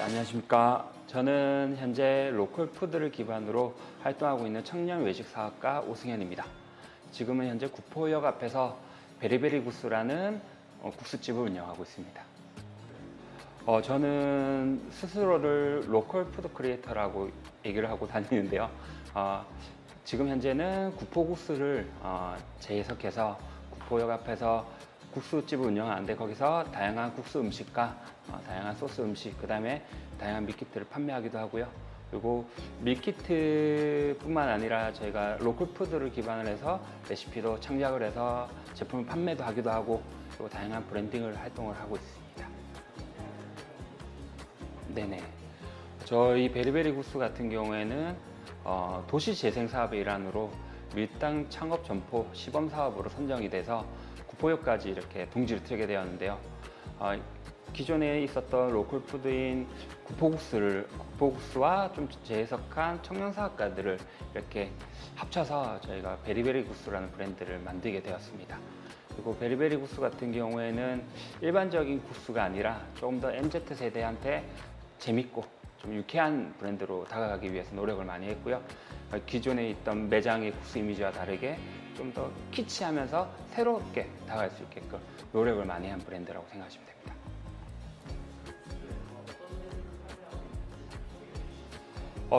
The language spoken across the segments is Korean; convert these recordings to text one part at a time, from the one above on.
안녕하십니까. 저는 현재 로컬 푸드를 기반으로 활동하고 있는 청년 외식 사업가 오승현입니다. 지금은 현재 구포역 앞에서 베리베리 국수라는 국수집을 운영하고 있습니다. 저는 스스로를 로컬 푸드 크리에이터라고 얘기를 하고 다니는데요. 지금 현재는 구포국수를 재해석해서 구포역 앞에서 국수집을 운영하는데, 거기서 다양한 국수 음식과 다양한 소스 음식, 그 다음에 다양한 밀키트를 판매하기도 하고요. 그리고 밀키트뿐만 아니라 저희가 로컬 푸드를 기반으로 해서 레시피도 창작을 해서 제품을 판매도 하기도 하고, 그리고 다양한 브랜딩을 활동을 하고 있습니다. 네네. 저희 베리베리 국수 같은 경우에는 도시재생사업의 일환으로 밀당 창업 점포 시범 사업으로 선정이 돼서 구포역까지 이렇게 둥지를 트게 되었는데요. 기존에 있었던 로컬 푸드인 구포국수와 좀 재해석한 청년 사업가들을 이렇게 합쳐서 저희가 베리베리 국수라는 브랜드를 만들게 되었습니다. 그리고 베리베리 국수 같은 경우에는 일반적인 국수가 아니라 조금 더 MZ세대한테 재밌고 좀 유쾌한 브랜드로 다가가기 위해서 노력을 많이 했고요. 기존에 있던 매장의 국수 이미지와 다르게 좀 더 키치하면서 새롭게 다가갈 수 있게끔 노력을 많이 한 브랜드라고 생각하시면 됩니다.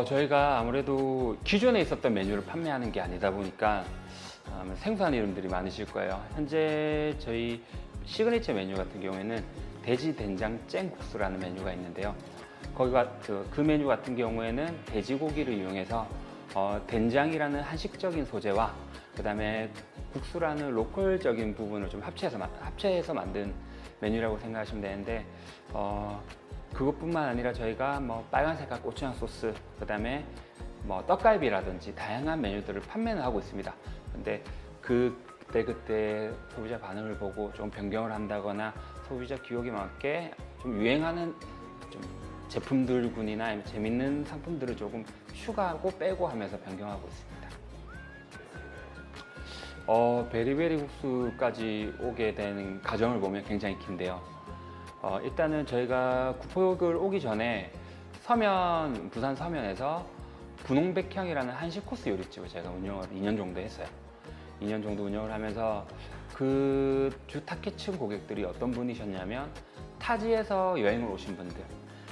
저희가 아무래도 기존에 있었던 메뉴를 판매하는 게 아니다 보니까 생소한 이름들이 많으실 거예요. 현재 저희 시그니처 메뉴 같은 경우에는 돼지 된장 cen국수라는 메뉴가 있는데요. 거기가 그 메뉴 같은 경우에는 돼지고기를 이용해서 된장이라는 한식적인 소재와 그 다음에 국수라는 로컬적인 부분을 좀 합체해서 만든 메뉴라고 생각하시면 되는데, 그것뿐만 아니라 저희가 빨간색깔 고추장 소스, 그 다음에 떡갈비라든지 다양한 메뉴들을 판매는 하고 있습니다. 근데 그때 소비자 반응을 보고 좀 변경을 한다거나 소비자 기호에 맞게 좀 유행하는 좀 제품들군이나 재밌는 상품들을 조금 추가하고 빼고 하면서 변경하고 있습니다. 베리베리 국수까지 오게 된 과정을 보면 굉장히 긴데요. 일단은 저희가 구포역을 오기 전에 부산 서면에서 분홍백향이라는 한식 코스 요리집을 제가 운영을 2년 정도 했어요. 2년 정도 운영을 하면서 그 주 타깃층 고객들이 어떤 분이셨냐면, 타지에서 여행을 오신 분들,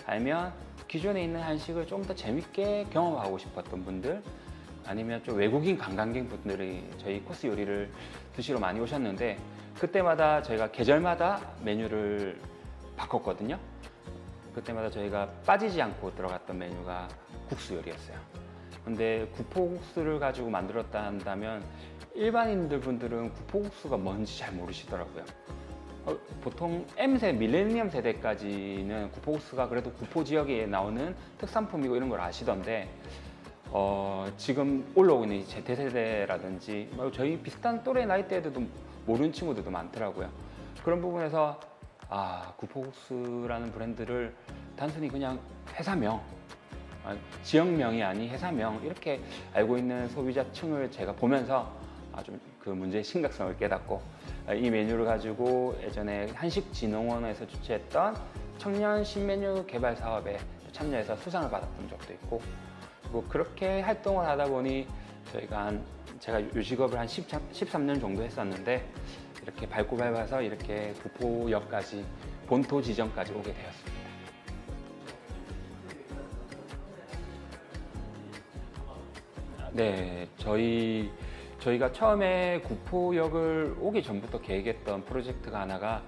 아니면 기존에 있는 한식을 좀 더 재밌게 경험하고 싶었던 분들, 아니면 좀 외국인 관광객 분들이 저희 코스 요리를 드시러 많이 오셨는데, 그때마다 저희가 계절마다 메뉴를 바꿨거든요. 그때마다 저희가 빠지지 않고 들어갔던 메뉴가 국수 요리였어요. 근데 구포국수를 가지고 만들었다 한다면 일반인들 분들은 구포국수가 뭔지 잘 모르시더라고요. 보통 M세, 밀레니엄 세대까지는 구포국수가 그래도 구포 지역에 나오는 특산품이고 이런 걸 아시던데, 지금 올라오고 있는 Z세대라든지 저희 비슷한 또래 나이대에도 모르는 친구들도 많더라고요. 그런 부분에서 구포국수라는 브랜드를 단순히 그냥 회사명, 지역명이 아닌 회사명, 이렇게 알고 있는 소비자층을 제가 보면서 좀 그 문제의 심각성을 깨닫고, 이 메뉴를 가지고 예전에 한식진흥원에서 주최했던 청년 신메뉴 개발 사업에 참여해서 수상을 받았던 적도 있고, 그리고 그렇게 활동을 하다 보니 제가 이 직업을 한 13년 정도 했었는데, 이렇게 밟고 밟아서 이렇게 구포역까지, 본토 지점까지 오게 되었습니다. 네, 저희가 처음에 구포역을 오기 전부터 계획했던 프로젝트가 하나가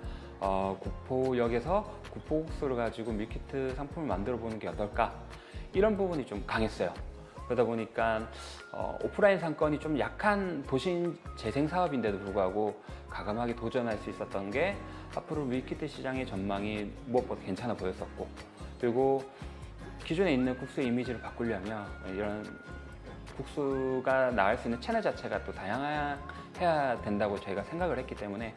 구포역에서 구포국수를 가지고 밀키트 상품을 만들어 보는 게 어떨까, 이런 부분이 좀 강했어요. 그러다 보니까 오프라인 상권이 좀 약한 도심 재생 사업인데도 불구하고 과감하게 도전할 수 있었던 게, 앞으로 밀키트 시장의 전망이 무엇보다 괜찮아 보였었고, 그리고 기존에 있는 국수의 이미지를 바꾸려면 이런 국수가 나갈 수 있는 채널 자체가 또 다양해야 된다고 저희가 생각을 했기 때문에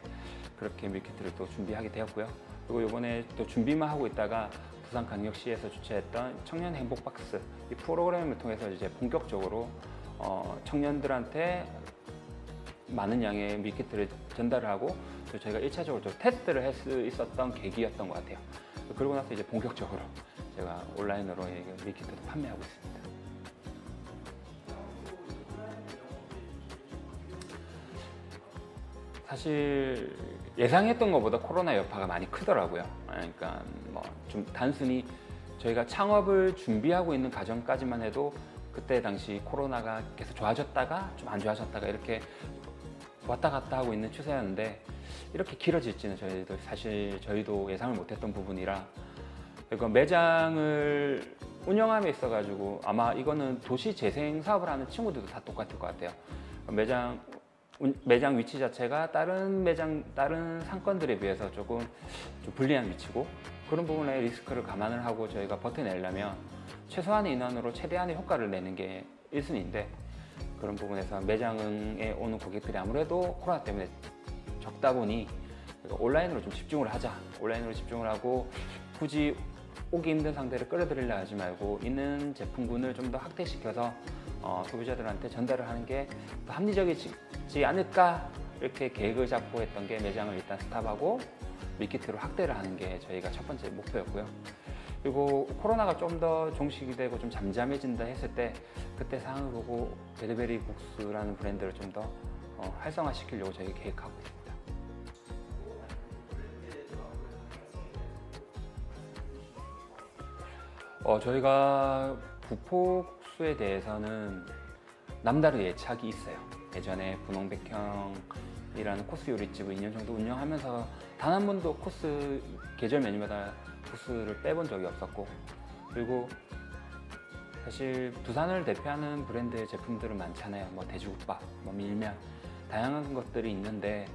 그렇게 밀키트를 또 준비하게 되었고요. 그리고 이번에 또 준비만 하고 있다가 부산광역시에서 주최했던 청년 행복박스, 이 프로그램을 통해서 이제 본격적으로 청년들한테 많은 양의 밀키트를 전달을 하고, 저희가 1차적으로 좀 테스트를 할 수 있었던 계기였던 것 같아요. 그러고 나서 이제 본격적으로 제가 온라인으로 밀키트도 판매하고 있습니다. 사실 예상했던 것보다 코로나 여파가 많이 크더라고요. 그러니까 뭐 좀 단순히 저희가 창업을 준비하고 있는 과정까지만 해도 그때 당시 코로나가 계속 좋아졌다가 좀 안 좋아졌다가 이렇게 왔다 갔다 하고 있는 추세였는데 이렇게 길어질지는 저희도 예상을 못했던 부분이라, 그리고 매장을 운영함에 있어가지고 아마 이거는 도시 재생 사업을 하는 친구들도 다 똑같을 것 같아요. 매장 위치 자체가 다른 상권들에 비해서 조금 좀 불리한 위치고, 그런 부분에 리스크를 감안을 하고 저희가 버텨내려면 최소한의 인원으로 최대한의 효과를 내는 게 1순위인데, 그런 부분에서 매장에 오는 고객들이 아무래도 코로나 때문에 적다 보니 온라인으로 좀 집중을 하자, 온라인으로 집중을 하고 굳이 오기 힘든 상태를 끌어들이려 하지 말고 있는 제품군을 좀 더 확대시켜서 소비자들한테 전달을 하는 게 더 합리적이지 않을까, 이렇게 계획을 잡고 했던 게 매장을 일단 스탑하고 밀키트로 확대를 하는 게 저희가 첫 번째 목표였고요. 그리고 코로나가 좀 더 종식이 되고 좀 잠잠해진다 했을 때 그때 상황을 보고 베리베리 국수라는 브랜드를 좀 더 활성화시키려고 저희 계획하고 있습니다. 저희가 구포국수에 대해서는 남다른 예착이 있어요. 예전에 분홍백형이라는 코스 요리집을 2년 정도 운영하면서 단 한 번도 코스 계절 메뉴마다 국수를 빼본 적이 없었고, 그리고 사실 부산을 대표하는 브랜드의 제품들은 많잖아요. 뭐 돼지국밥, 뭐 밀면, 다양한 것들이 있는데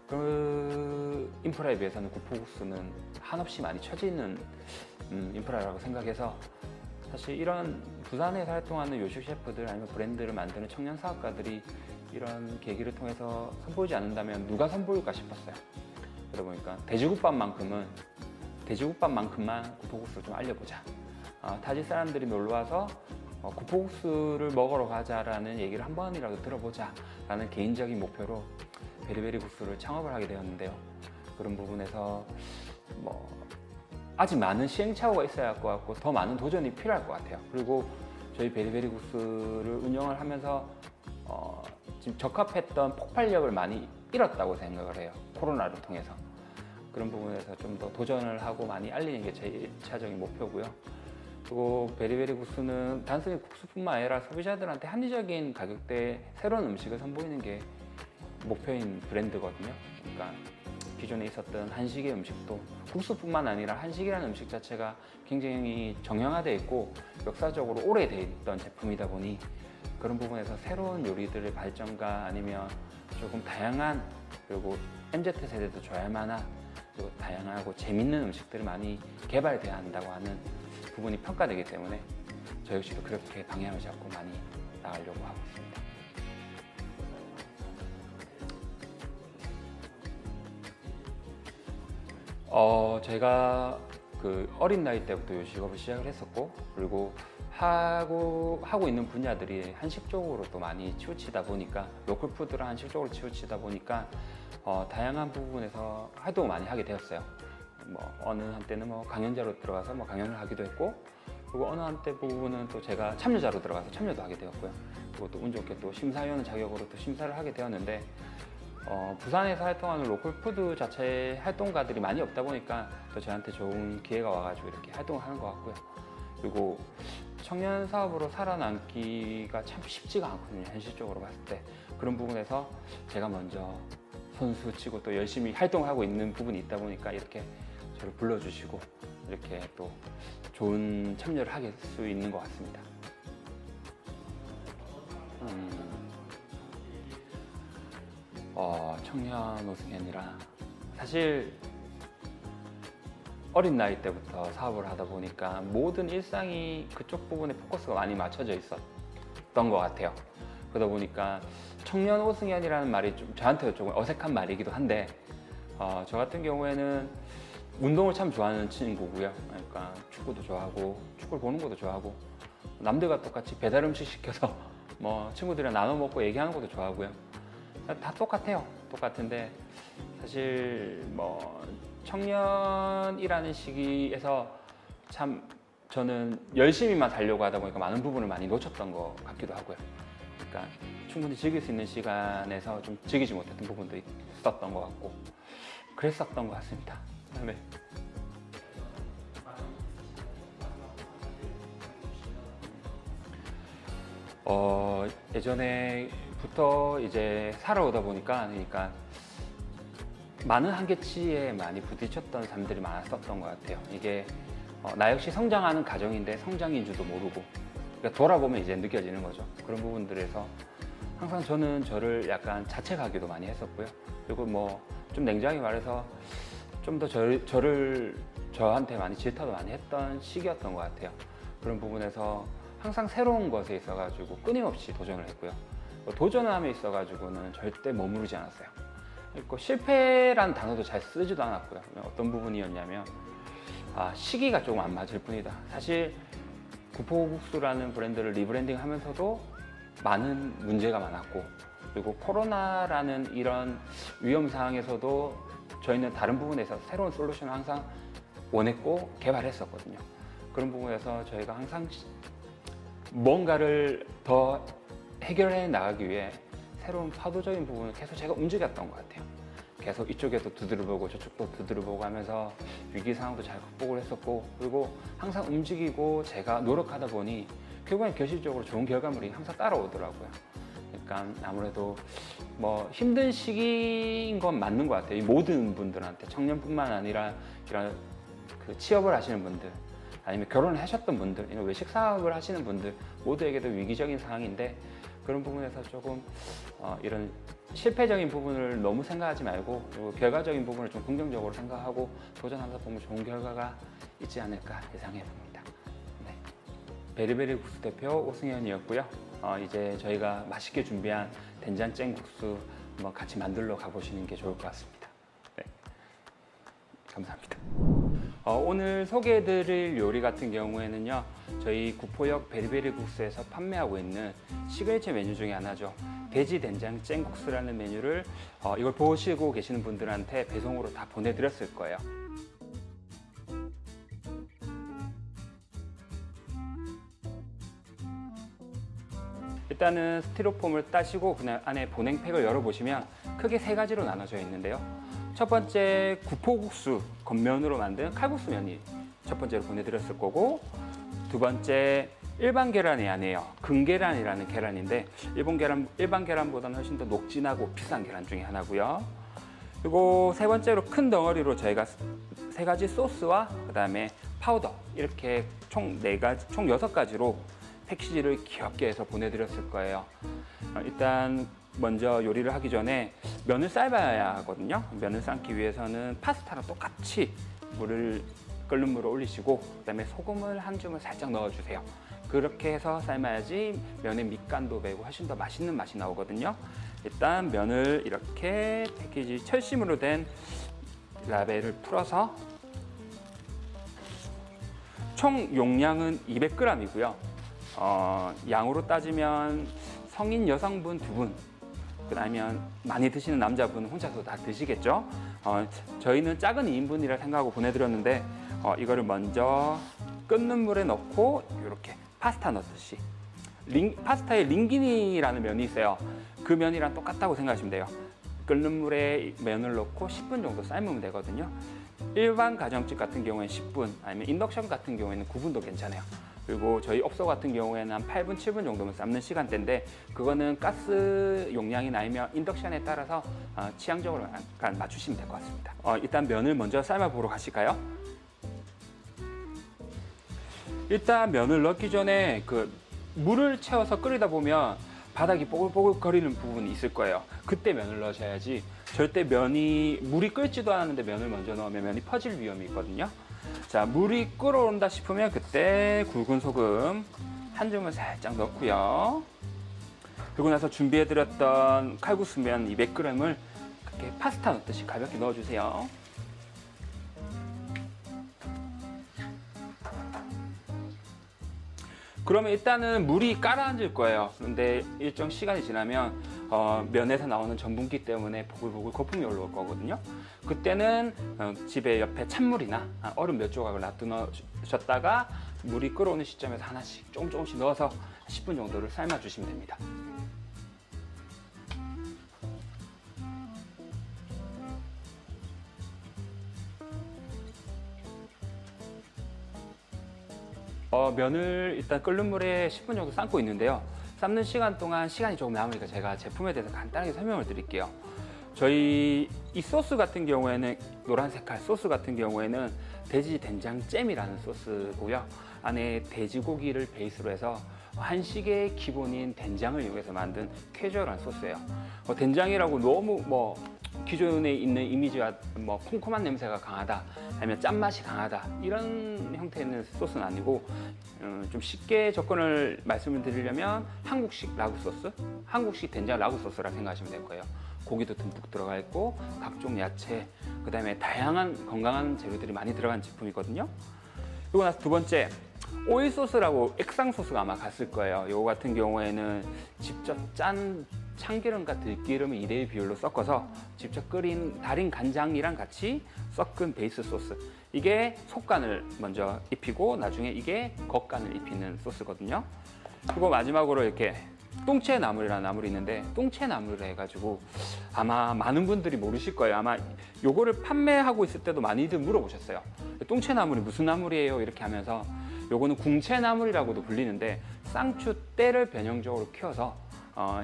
그 인프라에 비해서는 구포국수는 한없이 많이 처지는 인프라라고 생각해서, 사실 이런 부산에서 활동하는 요식 셰프들 아니면 브랜드를 만드는 청년 사업가들이 이런 계기를 통해서 선보이지 않는다면 누가 선보일까 싶었어요. 그러다 보니까 돼지국밥만큼만 구포국수를 좀 알려보자. 타지 사람들이 놀러와서 구포국수를 먹으러 가자라는 얘기를 한 번이라도 들어보자 라는 개인적인 목표로 베리베리 국수를 창업을 하게 되었는데요. 그런 부분에서 아직 많은 시행착오가 있어야 할 것 같고 더 많은 도전이 필요할 것 같아요. 그리고 저희 베리베리 국수를 운영을 하면서 지금 적합했던 폭발력을 많이 잃었다고 생각을 해요. 코로나를 통해서. 그런 부분에서 좀 더 도전을 하고 많이 알리는 게 제 1차적인 목표고요. 그리고 베리베리 국수는 단순히 국수뿐만 아니라 소비자들한테 합리적인 가격대의 새로운 음식을 선보이는 게 목표인 브랜드거든요. 그러니까 기존에 있었던 한식의 음식도 국수뿐만 아니라 한식이라는 음식 자체가 굉장히 정형화되어 있고 역사적으로 오래되어 있던 제품이다 보니, 그런 부분에서 새로운 요리들의 발전과 아니면 조금 다양한, 그리고 MZ세대도 좋아할 만한, 그리고 다양하고 재밌는 음식들이 많이 개발돼야 한다고 하는 부분이 평가되기 때문에 저 역시도 그렇게 방향을 잡고 많이 나가려고 하고 있습니다. 제가 그 어린 나이 때부터 요식업을 시작을 했었고, 그리고 하고 있는 분야들이 한식 쪽으로 또 많이 치우치다 보니까, 로컬 푸드랑 한식 쪽으로 치우치다 보니까 다양한 부분에서 활동을 많이 하게 되었어요. 어느 한때는 강연자로 들어가서 강연을 하기도 했고, 그리고 어느 한때 부분은 또 제가 참여자로 들어가서 참여도 하게 되었고요. 그리고 또 운 좋게 또 심사위원 자격으로 또 심사를 하게 되었는데, 부산에서 활동하는 로컬 푸드 자체의 활동가들이 많이 없다 보니까 또 저한테 좋은 기회가 와가지고 이렇게 활동을 하는 것 같고요. 그리고 청년 사업으로 살아남기가 참 쉽지가 않거든요, 현실적으로 봤을 때. 그런 부분에서 제가 먼저 선수 치고 또 열심히 활동하고 있는 부분이 있다 보니까 이렇게 저를 불러주시고 이렇게 또 좋은 참여를 하게 될 수 있는 것 같습니다. 청년 오승현이라 사실 어린 나이 때부터 사업을 하다 보니까 모든 일상이 그쪽 부분에 포커스가 많이 맞춰져 있었던 것 같아요. 그러다 보니까 청년 오승현이라는 말이 좀 저한테 조금 어색한 말이기도 한데, 저 같은 경우에는 운동을 참 좋아하는 친구고요. 그러니까 축구도 좋아하고 축구를 보는 것도 좋아하고, 남들과 똑같이 배달 음식 시켜서 친구들이랑 나눠 먹고 얘기하는 것도 좋아하고요. 다 똑같아요. 똑같은데 사실 청년이라는 시기에서 참 저는 열심히만 살려고 하다 보니까 많은 부분을 많이 놓쳤던 것 같기도 하고요. 그러니까 충분히 즐길 수 있는 시간에서 좀 즐기지 못했던 부분도 있었던 것 같고 그랬었던 것 같습니다. 네. 예전에부터 이제 살아오다 보니까 그러니까 많은 한계치에 많이 부딪혔던 삶들이 많았었던 것 같아요. 이게 나 역시 성장하는 과정인데 성장인 줄도 모르고 그러니까 돌아보면 이제 느껴지는 거죠. 그런 부분들에서 항상 저는 저를 약간 자책하기도 많이 했었고요. 그리고 뭐 좀 냉정하게 말해서 좀 더 저를 저한테 많이 질타도 많이 했던 시기였던 것 같아요. 그런 부분에서 항상 새로운 것에 있어가지고 끊임없이 도전을 했고요. 도전함에 있어가지고는 절대 머무르지 않았어요. 그리고 실패라는 단어도 잘 쓰지도 않았고요. 어떤 부분이었냐면 시기가 조금 안 맞을 뿐이다. 사실 구포국수라는 브랜드를 리브랜딩 하면서도 많은 문제가 많았고 그리고 코로나라는 이런 위험 상황에서도 저희는 다른 부분에서 새로운 솔루션을 항상 원했고 개발했었거든요. 그런 부분에서 저희가 항상 뭔가를 더 해결해 나가기 위해 새로운 파도적인 부분을 계속 제가 움직였던 것 같아요. 계속 이쪽에도 두드려보고 저쪽도 두드려보고 하면서 위기 상황도 잘 극복을 했었고 그리고 항상 움직이고 제가 노력하다 보니 결국엔 결실적으로 좋은 결과물이 항상 따라오더라고요. 그러니까 아무래도 뭐 힘든 시기인 건 맞는 것 같아요. 이 모든 분들한테 청년뿐만 아니라 이런 그 취업을 하시는 분들 아니면 결혼을 하셨던 분들 이런 외식 사업을 하시는 분들 모두에게도 위기적인 상황인데 그런 부분에서 조금 이런 실패적인 부분을 너무 생각하지 말고 그리고 결과적인 부분을 좀 긍정적으로 생각하고 도전하다 보면 좋은 결과가 있지 않을까 예상해 봅니다. 네. 베리베리 국수 대표 오승현이었고요. 이제 저희가 맛있게 준비한 된장찌개 국수 한번 같이 만들러 가보시는 게 좋을 것 같습니다. 네. 감사합니다. 오늘 소개해드릴 요리 같은 경우에는요, 저희 구포역 베리베리 국수에서 판매하고 있는 시그니처 메뉴 중에 하나죠. 돼지 된장 cen국수라는 메뉴를 이걸 보시고 계시는 분들한테 배송으로 다 보내드렸을 거예요. 일단은 스티로폼을 따시고 그냥 안에 보냉팩을 열어보시면 크게 세 가지로 나눠져 있는데요. 첫 번째 구포국수 겉면으로 만든 칼국수 면이 첫 번째로 보내드렸을 거고, 두 번째 일반 계란이 아니에요. 금계란이라는 계란인데 일반 계란보다는 훨씬 더 녹진하고 비싼 계란 중에 하나고요. 그리고 세 번째로 큰 덩어리로 저희가 세 가지 소스와 그 다음에 파우더 이렇게 총 6가지로 패키지를 귀엽게 해서 보내드렸을 거예요. 일단 먼저 요리를 하기 전에 면을 삶아야 하거든요. 면을 삶기 위해서는 파스타랑 똑같이 끓는 물을 올리시고 그다음에 소금을 한 줌을 살짝 넣어주세요. 그렇게 해서 삶아야지 면의 밑간도 배고 훨씬 더 맛있는 맛이 나오거든요. 일단 면을 이렇게 패키지 철심으로 된 라벨을 풀어서 총 용량은 200g이고요. 양으로 따지면 성인 여성분 2분, 그다음에 많이 드시는 남자분 혼자서 다 드시겠죠. 저희는 작은 2인분이라 생각하고 보내드렸는데 이거를 먼저 끓는 물에 넣고 이렇게 파스타 넣듯이 파스타에 링기니라는 면이 있어요. 그 면이랑 똑같다고 생각하시면 돼요. 끓는 물에 면을 넣고 10분 정도 삶으면 되거든요. 일반 가정집 같은 경우에는 10분, 아니면 인덕션 같은 경우에는 9분도 괜찮아요. 그리고 저희 업소 같은 경우에는 한 8분, 7분 정도면 삶는 시간대인데 그거는 가스 용량이나 아니면 인덕션에 따라서 취향적으로 약간 맞추시면 될 것 같습니다. 일단 면을 먼저 삶아보러 가실까요? 일단 면을 넣기 전에 그 물을 채워서 끓이다 보면 바닥이 뽀글뽀글 거리는 부분이 있을 거예요. 그때 면을 넣으셔야지 절대 물이 끓지도 않았는데 면을 먼저 넣으면 면이 퍼질 위험이 있거든요. 자, 물이 끓어온다 싶으면 그때 굵은 소금 한 줌을 살짝 넣고요. 그리고 나서 준비해드렸던 칼국수면 200g을 그렇게 파스타 넣듯이 가볍게 넣어주세요. 그러면 일단은 물이 가라앉을 거예요. 그런데 일정 시간이 지나면 면에서 나오는 전분기 때문에 보글보글 거품이 올라올 거거든요. 그때는 집에 옆에 찬물이나 얼음 몇 조각을 놔두셨다가 물이 끓어오는 시점에서 하나씩 조금씩 넣어서 10분 정도를 삶아 주시면 됩니다. 면을 일단 끓는 물에 10분 정도 삶고 있는데요. 삶는 시간 동안 시간이 조금 남으니까 제가 제품에 대해서 간단하게 설명을 드릴게요. 저희 이 소스 같은 경우에는 노란 색깔 소스 같은 경우에는 돼지 된장잼이라는 소스고요. 안에 돼지고기를 베이스로 해서 한식의 기본인 된장을 이용해서 만든 캐주얼한 소스예요. 된장이라고 너무 기존에 있는 이미지와 콤콤한 냄새가 강하다, 아니면 짠맛이 강하다 이런 형태의 있는 소스는 아니고 좀 쉽게 접근을 말씀을 드리려면 한국식 라구 소스, 한국식 된장 라구 소스라 생각하시면 될 거예요. 고기도 듬뿍 들어가 있고 각종 야채, 그 다음에 다양한 건강한 재료들이 많이 들어간 제품이거든요. 그리고 나서 두 번째, 오일 소스라고 액상 소스가 아마 갔을 거예요. 이거 같은 경우에는 직접 짠 참기름과 들기름을 2대1 비율로 섞어서 직접 끓인 달인 간장이랑 같이 섞은 베이스 소스. 이게 속간을 먼저 입히고 나중에 이게 겉간을 입히는 소스거든요. 그리고 마지막으로 이렇게 똥채나물이라는 나물이 있는데, 똥채나물을 해가지고 아마 많은 분들이 모르실 거예요. 아마 요거를 판매하고 있을 때도 많이들 물어보셨어요. 똥채나물이 무슨 나물이에요? 이렇게 하면서 요거는 궁채나물이라고도 불리는데 쌍추 떼를 변형적으로 키워서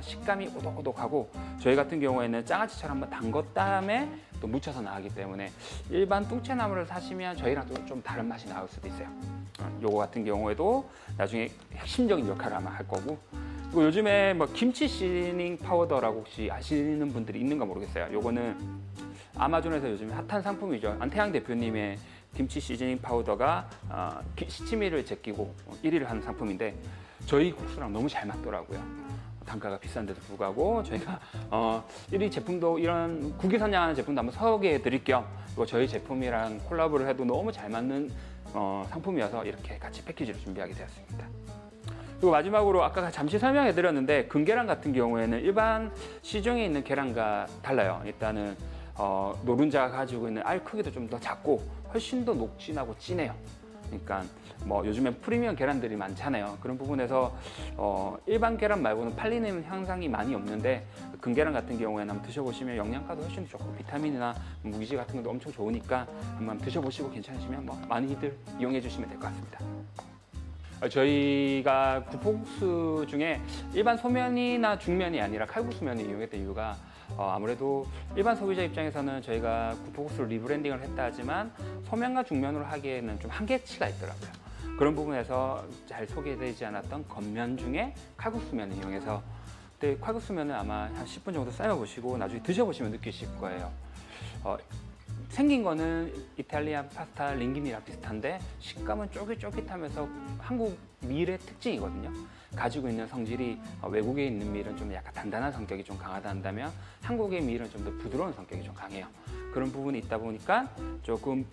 식감이 오독오독하고 저희 같은 경우에는 장아찌처럼 한번 담궜 다음에 또 무쳐서 나가기 때문에 일반 똥채나물을 사시면 저희랑 좀 다른 맛이 나올 수도 있어요. 요거 같은 경우에도 나중에 핵심적인 역할을 아마 할 거고, 그리고 요즘에 김치 시즈닝 파우더라고 혹시 아시는 분들이 있는가 모르겠어요. 요거는 아마존에서 요즘 핫한 상품이죠. 안태양 대표님의 김치 시즈닝 파우더가 시치미를 제끼고 1위를 하는 상품인데 저희 국수랑 너무 잘 맞더라고요. 단가가 비싼데도 불구하고 저희가 1위 제품도 이런 국위선양하는 제품도 한번 소개해 드릴 겸 그리고 저희 제품이랑 콜라보를 해도 너무 잘 맞는 상품이어서 이렇게 같이 패키지로 준비하게 되었습니다. 그리고 마지막으로 아까 잠시 설명해 드렸는데 금계란 같은 경우에는 일반 시중에 있는 계란과 달라요. 일단은 노른자가 가지고 있는 알 크기도 좀 더 작고 훨씬 더 녹진하고 진해요. 그러니까 요즘에 프리미엄 계란들이 많잖아요. 그런 부분에서 일반 계란 말고는 팔리는 현상이 많이 없는데 금계란 같은 경우에는 한번 드셔보시면 영양가도 훨씬 좋고 비타민이나 무기질 같은 것도 엄청 좋으니까 한번 드셔보시고 괜찮으시면 많이들 이용해 주시면 될 것 같습니다. 저희가 구포국수 중에 일반 소면이나 중면이 아니라 칼국수면을 이용했던 이유가 아무래도 일반 소비자 입장에서는 저희가 구포국수를 리브랜딩을 했다 하지만 소면과 중면으로 하기에는 좀 한계치가 있더라고요. 그런 부분에서 잘 소개되지 않았던 겉면 중에 칼국수면을 이용해서, 근데 칼국수면은 아마 한 10분 정도 삶아보시고 나중에 드셔보시면 느끼실 거예요. 생긴 거는 이탈리안 파스타 링기니랑 비슷한데 식감은 쫄깃쫄깃하면서 한국 밀의 특징이거든요. 가지고 있는 성질이 외국에 있는 밀은 좀 약간 단단한 성격이 좀 강하다 한다면 한국의 밀은 좀 더 부드러운 성격이 좀 강해요. 그런 부분이 있다 보니까 조금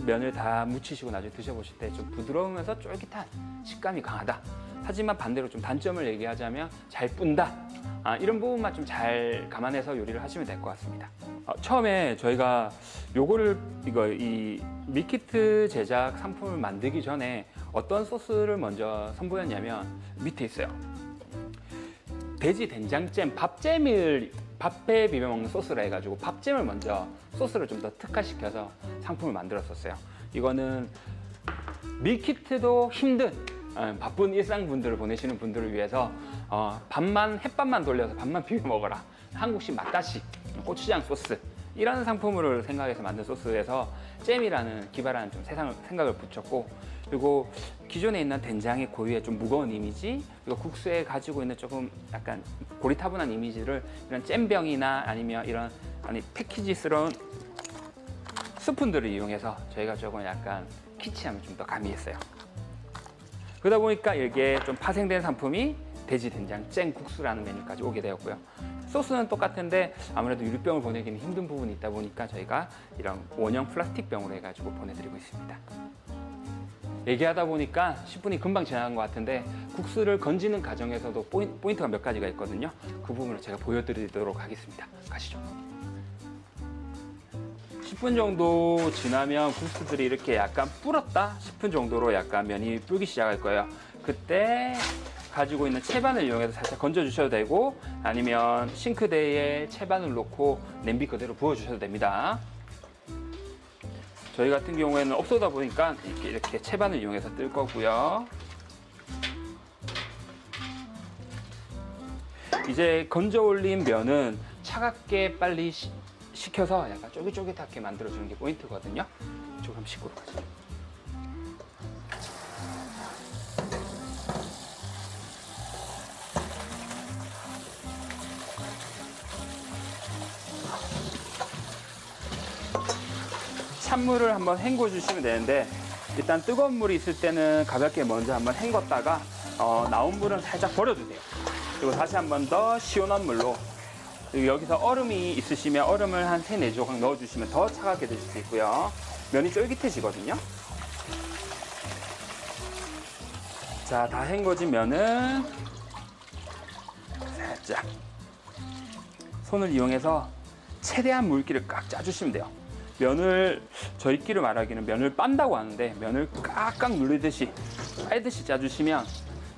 면을 다 무치시고 나중에 드셔보실 때 좀 부드러우면서 쫄깃한 식감이 강하다. 하지만 반대로 좀 단점을 얘기하자면 잘 뚠다. 이런 부분만 좀 잘 감안해서 요리를 하시면 될 것 같습니다. 처음에 저희가 이 밀키트 제작 상품을 만들기 전에 어떤 소스를 먼저 선보였냐면 밑에 있어요. 돼지 된장잼, 밥잼을 밥에 비벼 먹는 소스라 해가지고 밥잼을 먼저 소스를 좀 더 특화시켜서 상품을 만들었었어요. 이거는 밀키트도 힘든 바쁜 일상분들을 보내시는 분들을 위해서 햇밥만 돌려서 밥만 비벼 먹어라. 한국식 맛다시, 고추장 소스 이런 상품으로 생각해서 만든 소스에서 잼이라는 기발한 좀 생각을 붙였고, 그리고 기존에 있는 된장의 고유의 좀 무거운 이미지, 그리고 국수에 가지고 있는 조금 약간 고리타분한 이미지를 이런 잼병이나 아니면 이런 패키지스러운 스푼들을 이용해서 저희가 조금 약간 키치함을 좀 더 가미했어요. 그러다 보니까 이게 좀 파생된 상품이 돼지 된장 잼 국수라는 메뉴까지 오게 되었고요. 소스는 똑같은데 아무래도 유리병을 보내기는 힘든 부분이 있다 보니까 저희가 이런 원형 플라스틱 병으로 해가지고 보내드리고 있습니다. 얘기하다 보니까 10분이 금방 지나간 것 같은데 국수를 건지는 과정에서도 포인트가 몇 가지가 있거든요. 그 부분을 제가 보여드리도록 하겠습니다. 가시죠. 10분 정도 지나면 국수들이 이렇게 약간 불었다 싶은 정도로 약간 면이 불기 시작할 거예요. 그때 가지고 있는 채반을 이용해서 살짝 건져 주셔도 되고, 아니면 싱크대에 채반을 놓고 냄비 그대로 부어 주셔도 됩니다. 저희 같은 경우에는 없어다 보니까 이렇게 채반을 이용해서 뜰 거고요. 이제 건져 올린 면은 차갑게 빨리 식혀서 약간 쫄깃쫄깃하게 만들어주는 게 포인트거든요. 조금 식구로 가죠. 찬물을 한번 헹궈 주시면 되는데, 일단 뜨거운 물이 있을 때는 가볍게 먼저 한번 헹궜다가 나온 물은 살짝 버려주세요. 그리고 다시 한번 더 시원한 물로, 그리고 여기서 얼음이 있으시면 얼음을 한 3, 4조각 넣어주시면 더 차갑게 드실 수 있고요. 면이 쫄깃해지거든요. 자, 다 헹궈진 면은 살짝 손을 이용해서 최대한 물기를 꽉 짜주시면 돼요. 면을, 저희끼리 말하기는 면을 빤다고 하는데, 면을 꽉꽉 눌리듯이 빨듯이 짜주시면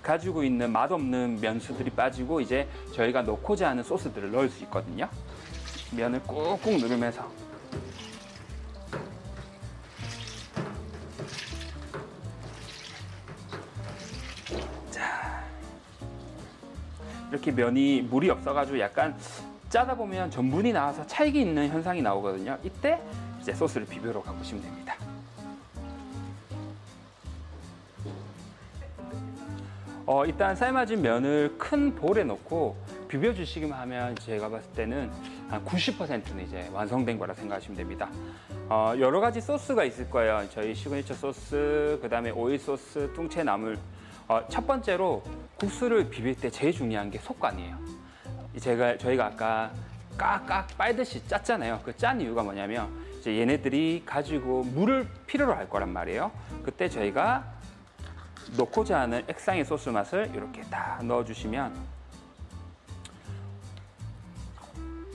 가지고 있는 맛없는 면수들이 빠지고 이제 저희가 넣고자 하는 소스들을 넣을 수 있거든요. 면을 꾹꾹 누르면서 자, 이렇게 면이 물이 없어가지고 약간 짜다 보면 전분이 나와서 찰기 있는 현상이 나오거든요. 이때 이제 소스를 비벼러 가보시면 됩니다. 일단 삶아진 면을 큰 볼에 넣고 비벼주시기만 하면 제가 봤을 때는 한 90%는 이제 완성된 거라 생각하시면 됩니다. 여러 가지 소스가 있을 거예요. 저희 시그니처 소스, 그 다음에 오일 소스, 뚱채나물. 첫 번째로 국수를 비빌 때 제일 중요한 게 속간이에요. 저희가 아까 깍깍 빨듯이 짰잖아요. 그 짠 이유가 뭐냐면 이제 얘네들이 가지고 물을 필요로 할 거란 말이에요. 그때 저희가 넣고자 하는 액상의 소스 맛을 이렇게 다 넣어주시면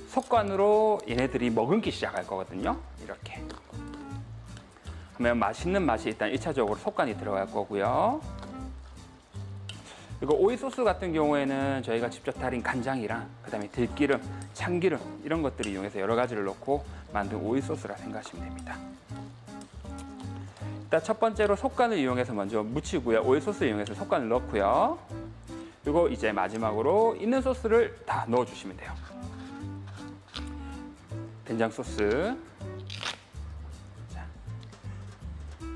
속관으로 얘네들이 머금기 시작할 거거든요. 이렇게 하면 맛있는 맛이 일단 1차적으로 속관이 들어갈 거고요. 그리고 오이 소스 같은 경우에는 저희가 직접 달인 간장이랑 그 다음에 들기름, 참기름 이런 것들을 이용해서 여러 가지를 넣고 만든 오이 소스라 생각하시면 됩니다. 일단 첫 번째로 속간을 이용해서 먼저 묻히고요. 오일 소스를 이용해서 속간을 넣고요. 그리고 이제 마지막으로 있는 소스를 다 넣어주시면 돼요. 된장 소스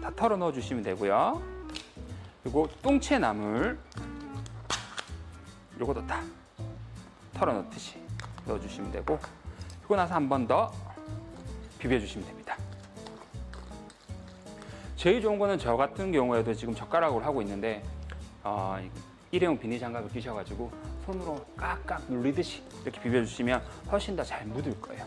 다 털어 넣어주시면 되고요. 그리고 뚱채나물 요것도 다 털어 넣듯이 넣어주시면 되고, 그리고 나서 한 번 더 비벼주시면 됩니다. 제일 좋은 거는 저 같은 경우에도 지금 젓가락으로 하고 있는데 일회용 비닐 장갑을 끼셔가지고 손으로 깍깍 눌리듯이 이렇게 비벼주시면 훨씬 더 잘 묻을 거예요.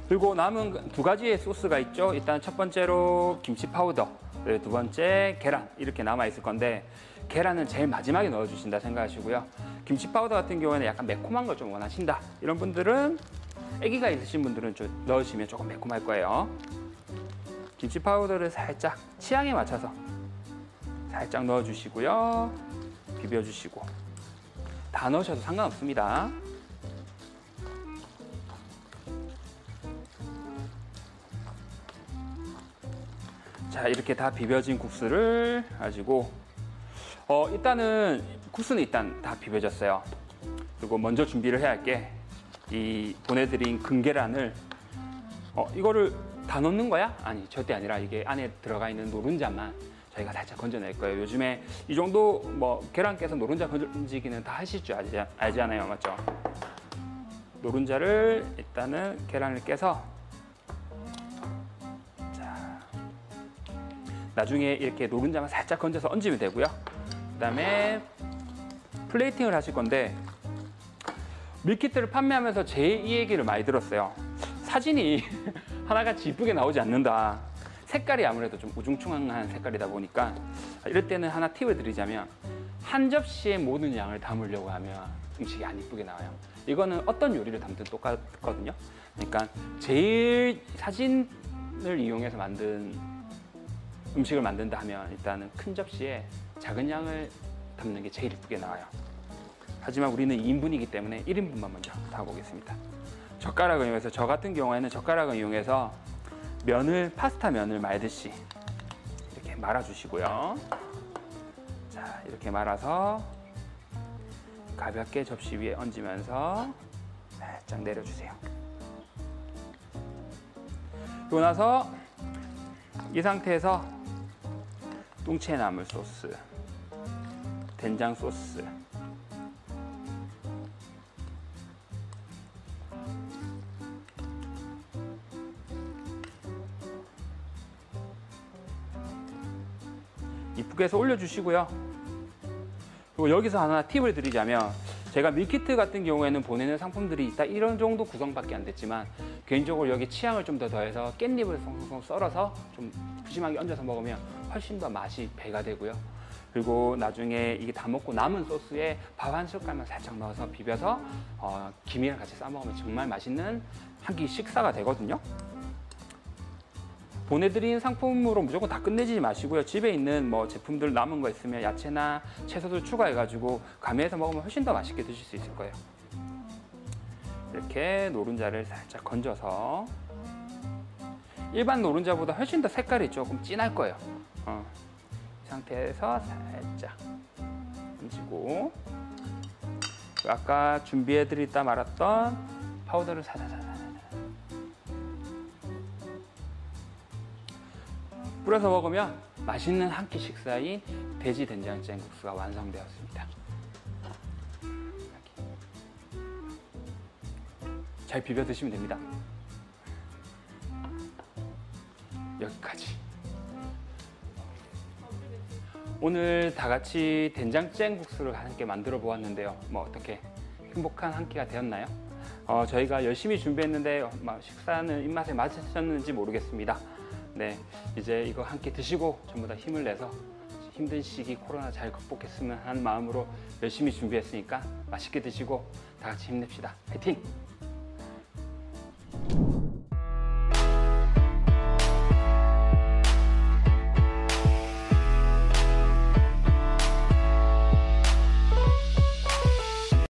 그리고 남은 두 가지의 소스가 있죠. 일단 첫 번째로 김치 파우더, 두 번째 계란 이렇게 남아 있을 건데, 계란은 제일 마지막에 넣어주신다 생각하시고요. 김치 파우더 같은 경우에는 약간 매콤한 걸 좀 원하신다 이런 분들은, 아기가 있으신 분들은 좀 넣으시면 조금 매콤할 거예요. 김치 파우더를 살짝 취향에 맞춰서 살짝 넣어주시고요. 비벼주시고, 다 넣으셔도 상관없습니다. 자, 이렇게 다 비벼진 국수를 가지고 일단은 국수는 일단 다 비벼졌어요. 그리고 먼저 준비를 해야 할 게, 이 보내드린 금계란을 이거를 다 넣는 거야? 아니, 절대 아니라 이게 안에 들어가 있는 노른자만 저희가 살짝 건져낼 거예요. 요즘에 이 정도 뭐 계란 깨서 노른자 건지기는 다 하실 줄 알잖아요, 맞죠? 노른자를 일단은 계란을 깨서, 나중에 이렇게 노른자만 살짝 건져서 얹으면 되고요. 그 다음에 플레이팅을 하실 건데, 밀키트를 판매하면서 제 이 얘기를 많이 들었어요. 사진이 하나같이 이쁘게 나오지 않는다. 색깔이 아무래도 좀 우중충한 색깔이다 보니까, 이럴 때는 하나 팁을 드리자면, 한 접시에 모든 양을 담으려고 하면 음식이 안 이쁘게 나와요. 이거는 어떤 요리를 담든 똑같거든요. 그러니까 제일 사진을 이용해서 만든 음식을 만든다 하면 일단은 큰 접시에 작은 양을 담는 게 제일 이쁘게 나와요. 하지만 우리는 2인분이기 때문에 1인분만 먼저 담아보겠습니다. 젓가락을 이용해서, 저 같은 경우에는 젓가락을 이용해서 파스타 면을 말듯이 이렇게 말아주시고요. 자, 이렇게 말아서 가볍게 접시 위에 얹으면서 살짝 내려주세요. 그러고 나서 이 상태에서 뚱채나물 소스, 된장 소스, 이쁘게 해서 올려주시고요. 그리고 여기서 하나 팁을 드리자면, 제가 밀키트 같은 경우에는 보내는 상품들이 있다 이런 정도 구성밖에 안 됐지만, 개인적으로 여기 취향을 좀 더 더해서 깻잎을 송송 썰어서 좀 푸짐하게 얹어서 먹으면 훨씬 더 맛이 배가 되고요. 그리고 나중에 이게 다 먹고 남은 소스에 밥 한 숟갈만 살짝 넣어서 비벼서 김이랑 같이 싸 먹으면 정말 맛있는 한 끼 식사가 되거든요. 보내드린 상품으로 무조건 다 끝내지 마시고요. 집에 있는 뭐 제품들 남은 거 있으면 야채나 채소들 추가해가지고 가미해서 먹으면 훨씬 더 맛있게 드실 수 있을 거예요. 이렇게 노른자를 살짝 건져서, 일반 노른자보다 훨씬 더 색깔이 조금 진할 거예요. 이 상태에서 살짝 얹고, 아까 준비해드리다 말았던 파우더를 사사사 뿌려서 먹으면 맛있는 한 끼 식사인 돼지 된장찌개국수가 완성되었습니다. 잘 비벼 드시면 됩니다. 여기까지. 오늘 다 같이 된장찌개국수를 함께 만들어 보았는데요. 뭐 어떻게 행복한 한 끼가 되었나요? 저희가 열심히 준비했는데 식사는 입맛에 맞으셨는지 모르겠습니다. 네, 이제 이거 함께 드시고 전부 다 힘을 내서 힘든 시기 코로나 잘 극복했으면 하는 마음으로 열심히 준비했으니까 맛있게 드시고 다 같이 힘냅시다. 화이팅!